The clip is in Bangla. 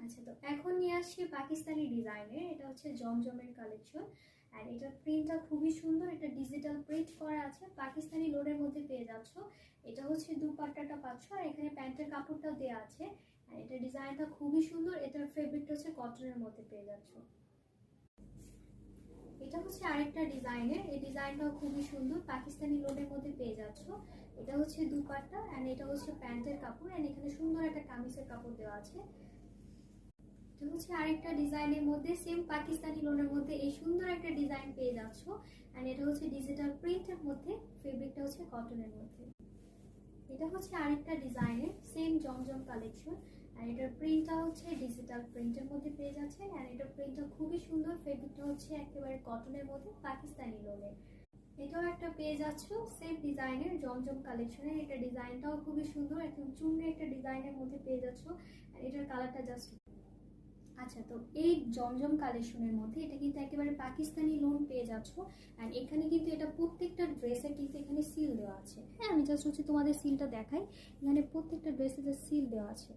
আচ্ছা, তো এখন নিয়ে আসছি পাকিস্তানি ডিজাইনের। এটা হচ্ছে জমজমের কালেকশন। আর এটার প্রিন্টটা খুবই সুন্দর, এটা ডিজিটাল প্রিন্ট করা আছে, পাকিস্তানি লোনের মধ্যে পেয়ে যাচ্ছ। এটা হচ্ছে দুপাট্টাটা পাচ্ছ, আর এখানে প্যান্টের কাপড়টাও দেওয়া আছে। আর এটা ডিজাইনটা খুবই সুন্দর, এটার ফেব্রিকটা হচ্ছে কটনের মধ্যে পেয়ে যাচ্ছ। এটা হচ্ছে আরেকটা ডিজাইনের, এই ডিজাইনটাও খুবই সুন্দর, পাকিস্তানি লোনের মধ্যে পেয়ে যাচ্ছ। এটা হচ্ছে দুপাট্টা এন্ড এটা হচ্ছে প্যান্টের কাপড়, এন্ড এখানে সুন্দর একটা কামিজের কাপড় দেওয়া আছে। এটা হচ্ছে আরেকটা ডিজাইনের মধ্যে সেম পাকিস্তানি লোনের মধ্যে এই সুন্দর একটা ডিজাইন পেয়ে যাচ্ছ। এন্ড এটা হচ্ছে ডিজিটাল প্রিন্টের মধ্যে, ফেব্রিকটা হচ্ছে কটনের মধ্যে। এটা হচ্ছে আরেকটা ডিজাইনের সেম জমজম কালেকশন। আর এটার প্রিন্টটা হচ্ছে ডিজিটাল প্রিন্টের মধ্যে পেয়ে যাচ্ছে। আর এটার প্রিন্টটা খুবই সুন্দর, ফেব্রিকটা হচ্ছে একেবারে কটনের মধ্যে পাকিস্তানি লোনের। এটাও একটা পেয়ে যাচ্ছ সেম ডিজাইনের জমজম কালেকশনের। এটা ডিজাইনটাও খুবই সুন্দর, একদম চুনরি একটা ডিজাইনের মধ্যে পেয়ে যাচ্ছ। আর এটার কালারটা জাস্ট। আচ্ছা, তো এই জমজম কালেকশনের মধ্যে এটা কিন্তু একেবারে পাকিস্তানি লোন পেয়ে যাচ্ছ। আর এখানে কিন্তু এটা প্রত্যেকটা ড্রেসের কিন্তু এখানে সিল দেওয়া আছে। হ্যাঁ, আমি জাস্ট হচ্ছে তোমাদের সিলটা দেখাই। এখানে প্রত্যেকটা ড্রেসে সিল দেওয়া আছে।